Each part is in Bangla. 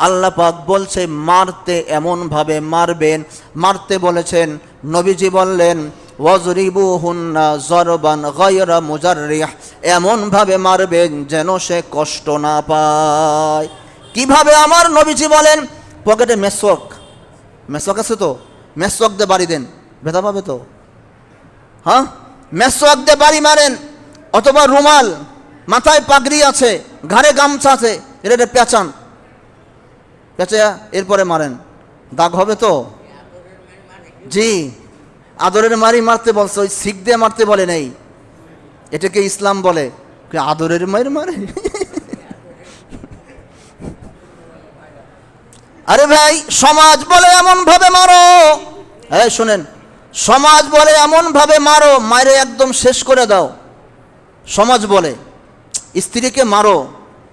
আল্লাহ পাক বলছে মারতে এমনভাবে মারবেন, মারতে বলেছেন, নবীজি বললেন ওয়াজরিবুহুন্না জরবান গায়রা মুজাররিহ, এমনভাবে মারবেন যেন সে কষ্ট না পায়। কিভাবে আমার নবীজি বলেন, পকেটে মেসওয়াক, মেসওয়াক আছে তো, মেসওয়াক দিয়ে বাড়ি দেন, ব্যথা পাবে তো, হ্যাঁ, মেসওয়াক দিয়ে বাড়ি মারেন, অথবা রুমাল, মাথায় পাগড়ি আছে, ঘাড়ে গামছা আছে, এটা পেঁচান, পেঁচে এরপরে মারেন, দাগ হবে তো। জি, আদরের মারি মারতে বলছে, ওই শিখ দিয়ে মারতে বলে নেই, এটাকে ইসলাম বলে আদরের মায়ের মারে। আরে ভাই, সমাজ বলে এমন ভাবে মারো, হ্যাঁ শুনেন, সমাজ বলে এমন ভাবে মারো, মারে একদম শেষ করে দাও। সমাজ বলে স্ত্রীকে মারো,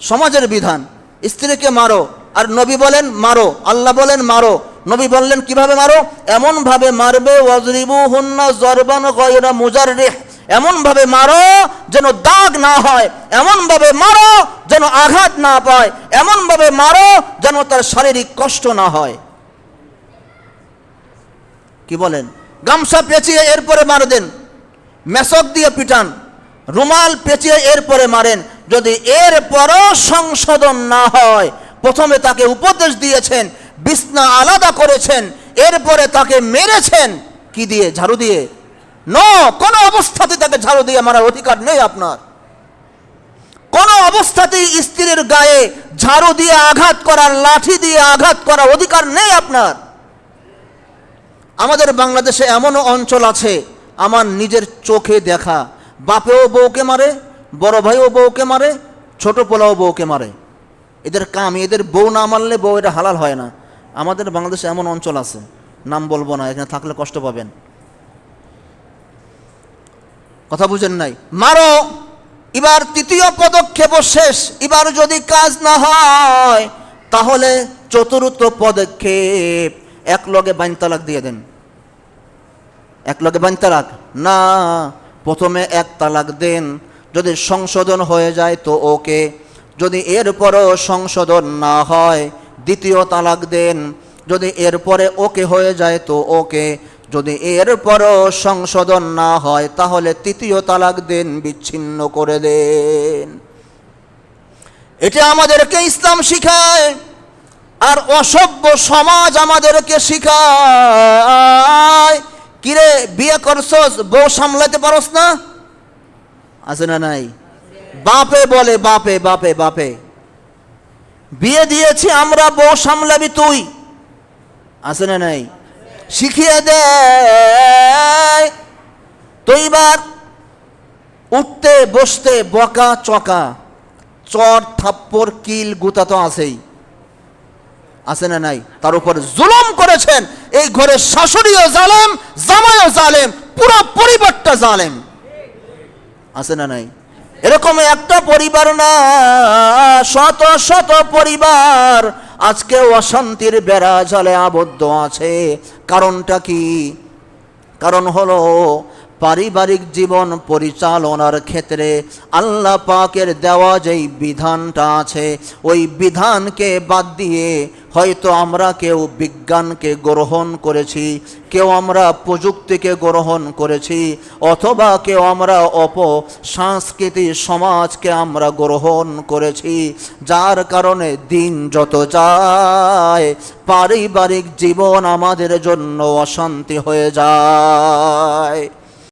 সমাজের বিধান, স্ত্রীকে মারো, আর নবী বলেন মারো, আল্লাহ বলেন মারো। নবী বললেন কিভাবে মারো, এমন ভাবে মারবে ওয়াজরিবুহুন্না জরবান গায়রা মুজাররিহ, এমন ভাবে মারো যেন দাগ না হয়, এমন ভাবে মারো যেন আঘাত না পায়, এমন ভাবে মারো যেন তার শারীরিক কষ্ট না হয়। কি বলেন, গামছা পেঁচিয়ে এরপরে মার দেন, মেসক দিয়ে পিটান, রুমাল পেঁচিয়ে এরপরে মারেন। যদি এরপরও সংশোধন না হয়, প্রথমে তাকে উপদেশ দিয়েছেন, বিছনা আলাদা করেছেন, এরপরে তাকে মেরেছেন কি দিয়ে, ঝাড়ু দিয়ে? কোনো অবস্থাতে তাকে ঝাড়ু দিয়ে মারার অধিকার নেই আপনার। কোনো অবস্থাতেই স্ত্রীর গায়ে ঝাড়ু দিয়ে আঘাত করার, লাঠি দিয়ে আঘাত করার অধিকার নেই আপনার। আমাদের বাংলাদেশে এমনও অঞ্চল আছে, আমার নিজের চোখে দেখা, বাপেও বউকে মারে, বড় ভাইও বউকে মারে, ছোট পোলাও বউকে মারে। এদের কাম, এদের বউ না মারলে বউ এটা হালাল হয় না। আমাদের বাংলাদেশে এমন অঞ্চল আছে, নাম বলবো না, এখানে থাকলে কষ্ট পাবেন। কথা বুঝেন নাই? মারো। এবার তৃতীয় পদক্ষেপ শেষ, এবার যদি কাজ না হয় তাহলে চতুর্থ পদক্ষেপ, এক লগে বাইন তালাক দিয়ে দেন। এক লগে বাইন তালাক না, প্রথমে এক তালাক দেন, যদি সংশোধন হয়ে যায় তো ওকে, যদি এরপরও সংশোধন না হয় দ্বিতীয় তালাক দেন, যদি এরপরে ওকে হয়ে যায় তো ওকে, যদি এরপরও সংশোধন না হয় তাহলে তৃতীয় তালাক দেন, বিচ্ছিন্ন করে দেন। এটা আমাদেরকে ইসলাম শিখায়, আর অসভ্য সমাজ আমাদেরকে শিখায়। কিরে, বিয়ে করছস, বউ সামলাতে পারস না? আছে না নাই? বাপে বলে, বাপে বাপে বাপে বিয়ে দিয়েছি আমরা, বউ সামলাবি তুই। আছে না নাই? শিখিয়ে দেয়। তো এবার উঠতে বসতে বকা চকা, চর থাপ্পড় কিল গুতা তো আছেই, আছে না নাই? তার উপর জুলুম করেছেন, এই ঘরে শাশুড়িও জালেম, জামাইও জালেম, পুরো পরিবারটা জালেম। আছে না নাই? এরকম একটা পরিবার না, শত শত পরিবার আজকে অশান্তির বেড়া জালে আবদ্ধ আছে। কারণটা কি? কারণ হলো পারিবারিক জীবন পরিচালনার ক্ষেত্রে আল্লাহ পাকের দেওয়া যেই বিধানটা আছে, ওই বিধানকে বাদ দিয়ে হয়তো আমরা কেউ বিজ্ঞানকে গ্রহণ করেছি, কেউ আমরা প্রযুক্তিকে গ্রহণ করেছি, অথবা কেউ আমরা অপসংস্কৃতি সমাজকে আমরা গ্রহণ করেছি, যার কারণে দিন যত যায় পারিবারিক জীবন আমাদের জন্য অশান্তি হয়ে যায়।